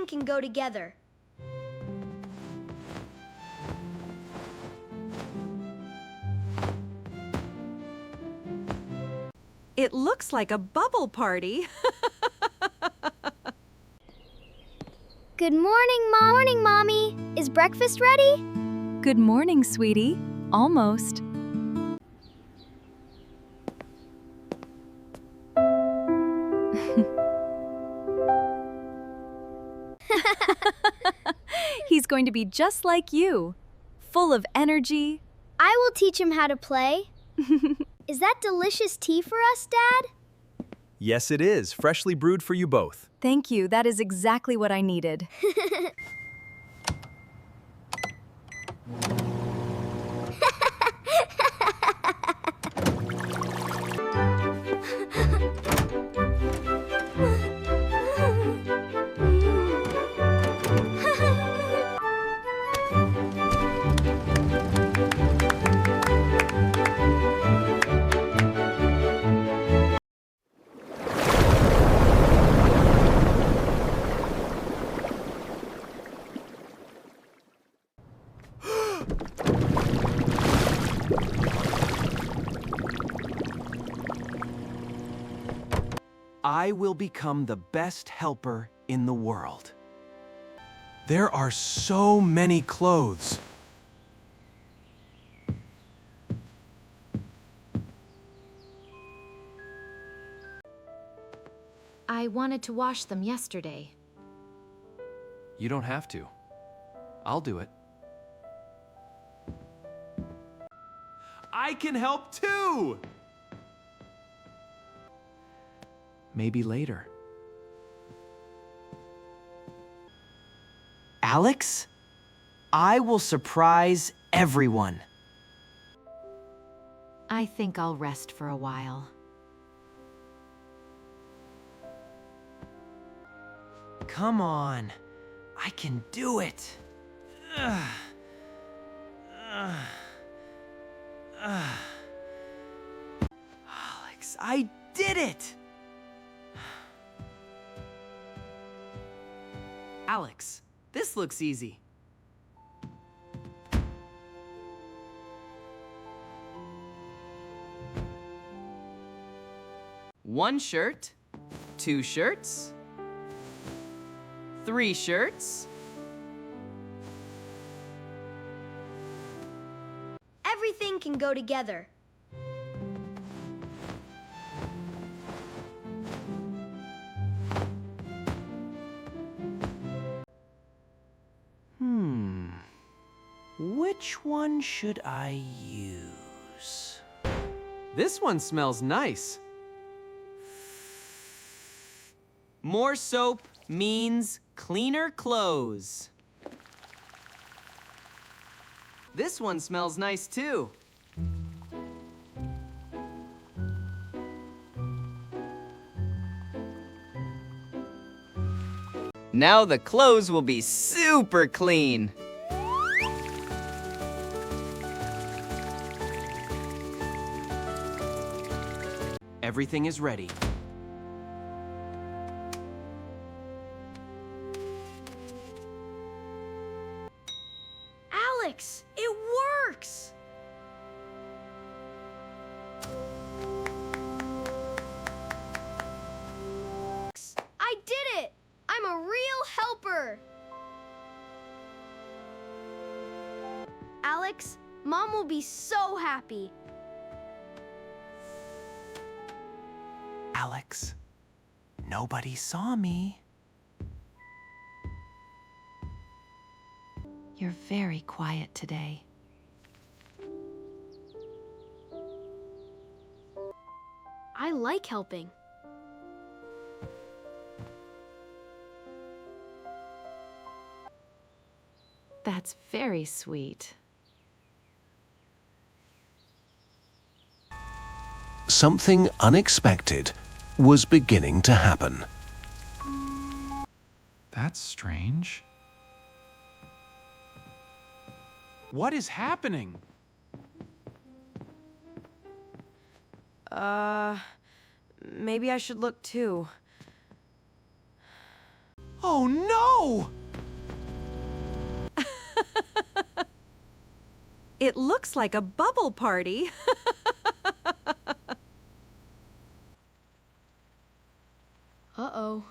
can go together. It looks like a bubble party. Good morning, Mom. Morning, Mommy. Is breakfast ready? Good morning, sweetie. Almost. He's going to be just like you, full of energy. I will teach him how to play. Is that delicious tea for us, Dad? Yes, it is. Freshly brewed for you both. Thank you. That is exactly what I needed. I will become the best helper in the world. There are so many clothes. I wanted to wash them yesterday. You don't have to. I'll do it. I can help too! Maybe later. Alex, I will surprise everyone. I think I'll rest for a while. Come on, I can do it. Alex, I did it! Alex, this looks easy. One shirt, 2 shirts, 3 shirts. Everything can go together. Which one should I use? This one smells nice. More soap means cleaner clothes. This one smells nice too. Now the clothes will be super clean. Everything is ready. Alex, it works! I did it! I'm a real helper! Alex, Mom will be so happy. Alex, nobody saw me. You're very quiet today. I like helping. That's very sweet. Something unexpected was beginning to happen. That's strange. What is happening? Maybe I should look too. Oh no! It looks like a bubble party. Uh-oh.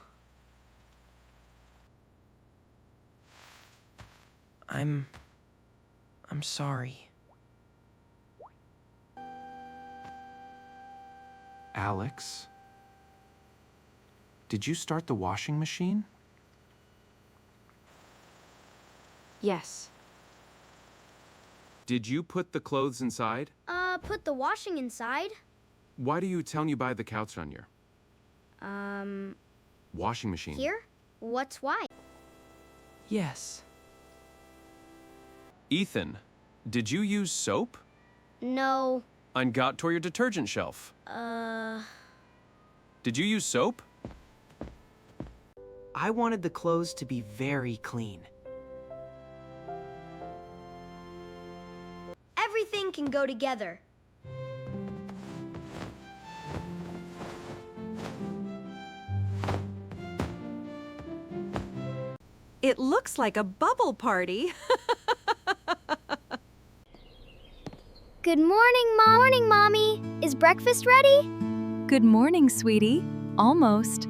I'm sorry. Alex, did you start the washing machine? Yes. Did you put the clothes inside? Put the washing inside. Why do you tell you buy the couch on your washing machine? Here? What's why? Yes. Ethan, did you use soap? No. And got toward your detergent shelf. Did you use soap? I wanted the clothes to be very clean. Everything can go together. It looks like a bubble party. Good morning, Morning, Mommy. Is breakfast ready? Good morning, sweetie. Almost.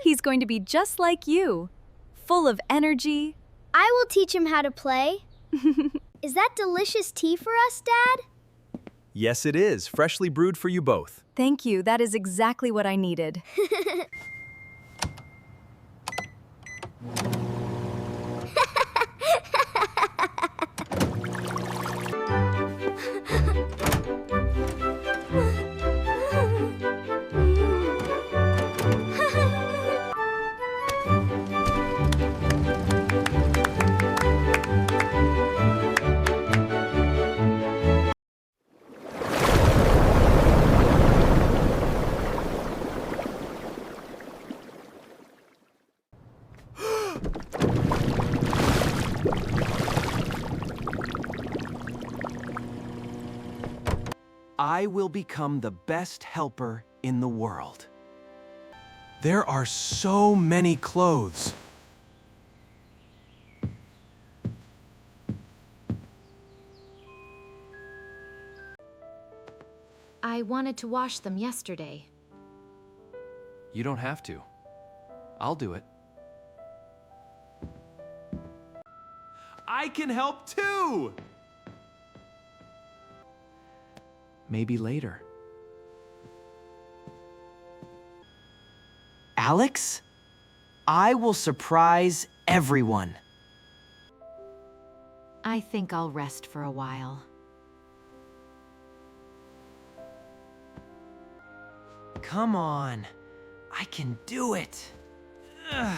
He's going to be just like you, full of energy. I will teach him how to play. Is that delicious tea for us, Dad? Yes, it is. Freshly brewed for you both. Thank you. That is exactly what I needed. I will become the best helper in the world. There are so many clothes. I wanted to wash them yesterday. You don't have to. I'll do it. I can help too! Maybe later. Alex, I will surprise everyone. I think I'll rest for a while. Come on. I can do it. Ugh.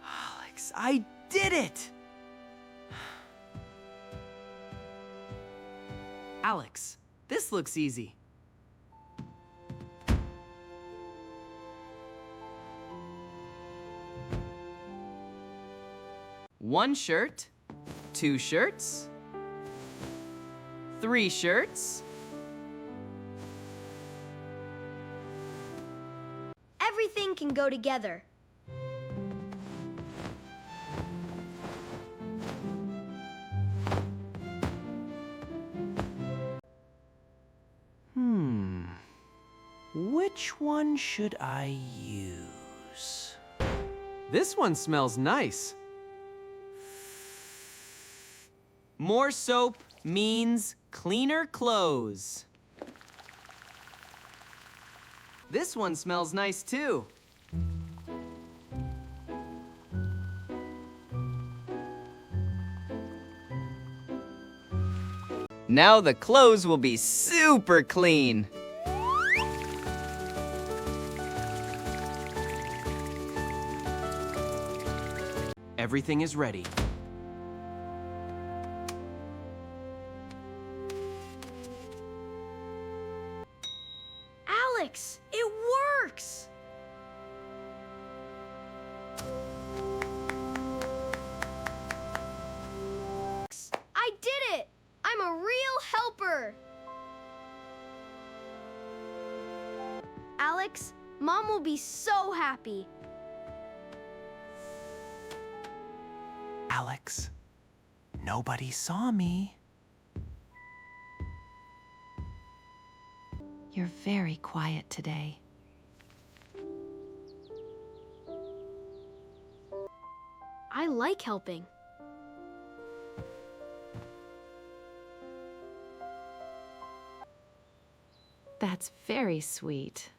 Alex, I did it! Alex, this looks easy. One shirt, 2 shirts, 3 shirts. Everything can go together. Which one should I use? This one smells nice. More soap means cleaner clothes. This one smells nice too. Now the clothes will be super clean. Everything is ready. Alex, it works! Alex. Mom will be so happy. Alex, nobody saw me. You're very quiet today. I like helping. That's very sweet.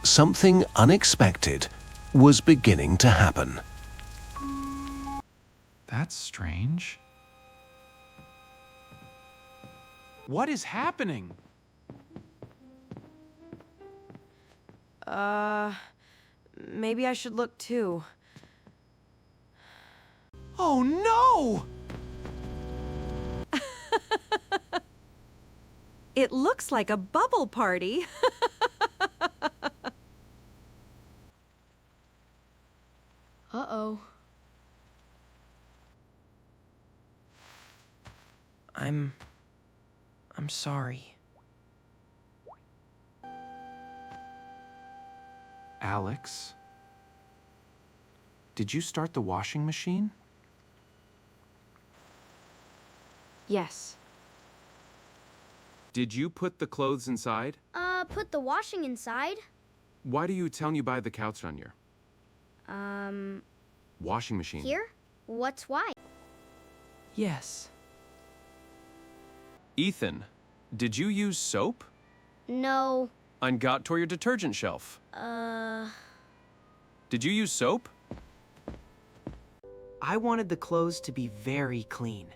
Something unexpected was beginning to happen. That's strange. What is happening? Maybe I should look too. Oh no! It looks like a bubble party. Uh-oh. I'm sorry. Alex, did you start the washing machine? Yes. Did you put the clothes inside? Put the washing inside. Why do you tell you buy the couch on your washing machine? Here? What's why? Yes. Ethan, did you use soap? No. And got toward your detergent shelf. Did you use soap? I wanted the clothes to be very clean.